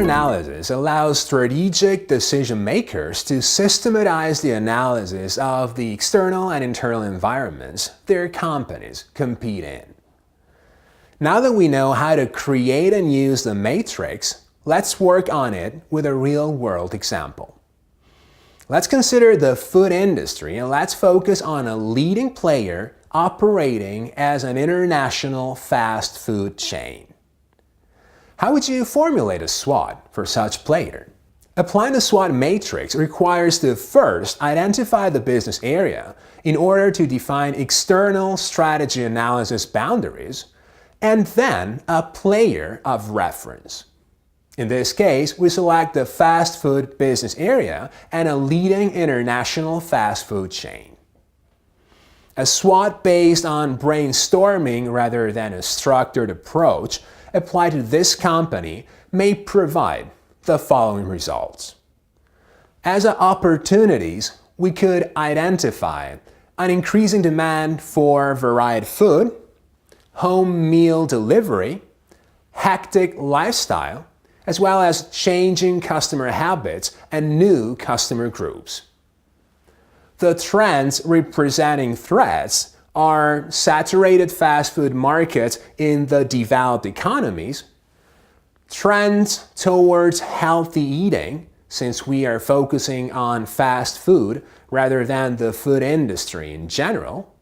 analysis allows strategic decision makers to systematize the analysis of the external and internal environments their companies compete in. Now that we know how to create and use the matrix, let's work on it with a real-world example. Let's consider the food industry and let's focus on a leading player operating as an international fast food chain. How would you formulate a SWOT for such player? Applying the SWOT matrix requires to first identify the business area in order to define external strategy analysis boundaries, and then a player of reference. In this case, we select the fast food business area and a leading international fast food chain. A SWOT based on brainstorming rather than a structured approach applied to this company may provide the following results. As opportunities, we could identify an increasing demand for varied food, home meal delivery, hectic lifestyle, as well as changing customer habits and new customer groups. The trends representing threats are saturated fast food markets in the developed economies, trends towards healthy eating, since we are focusing on fast food rather than the food industry in general,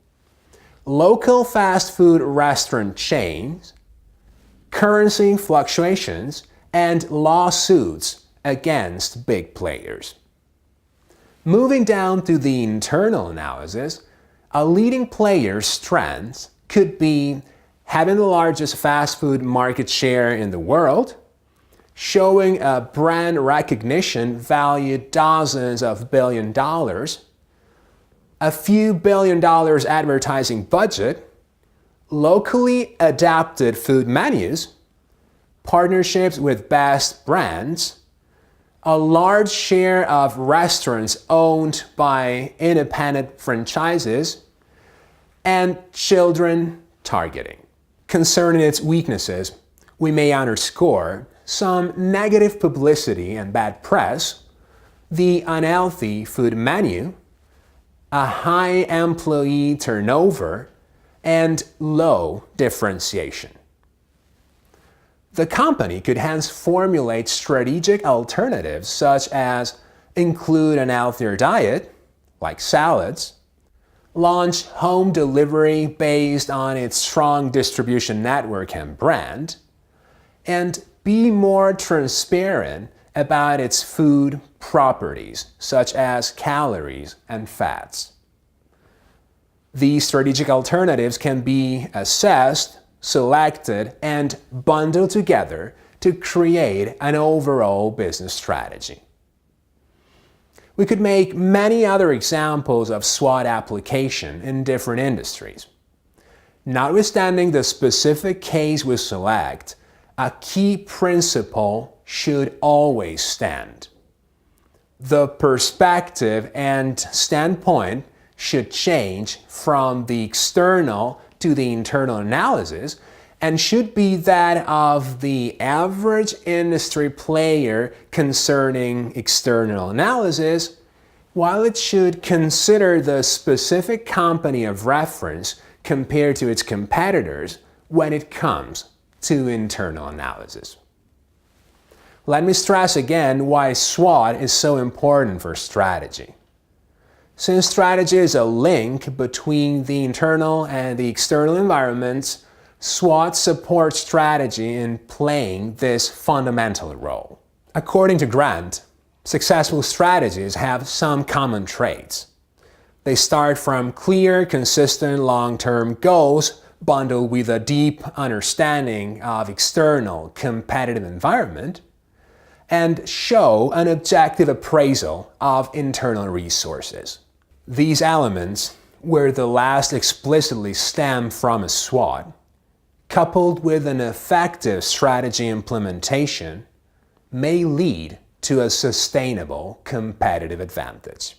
local fast food restaurant chains, currency fluctuations, and lawsuits against big players. Moving down to the internal analysis, a leading player's strengths could be having the largest fast food market share in the world, showing a brand recognition valued dozens of $billions, a few $billion advertising budget, locally adapted food menus, partnerships with best brands, a large share of restaurants owned by independent franchises, and children targeting. Concerning its weaknesses, we may underscore some negative publicity and bad press, the unhealthy food menu, a high employee turnover, and low differentiation. The company could hence formulate strategic alternatives such as include an healthier diet, like salads, launch home delivery based on its strong distribution network and brand, and be more transparent about its food properties, such as calories and fats. These strategic alternatives can be assessed, selected, and bundled together to create an overall business strategy. We could make many other examples of SWOT application in different industries. Notwithstanding the specific case we select, a key principle should always stand. The perspective and standpoint should change from the external to the internal analysis and should be that of the average industry player concerning external analysis, while it should consider the specific company of reference compared to its competitors when it comes to internal analysis. Let me stress again why SWOT is so important for strategy. Since strategy is a link between the internal and the external environments, SWOT supports strategy in playing this fundamental role. According to Grant, successful strategies have some common traits. They start from clear, consistent, long-term goals bundled with a deep understanding of external competitive environment, and show an objective appraisal of internal resources. These elements, where the last explicitly stem from a SWOT, coupled with an effective strategy implementation, may lead to a sustainable competitive advantage.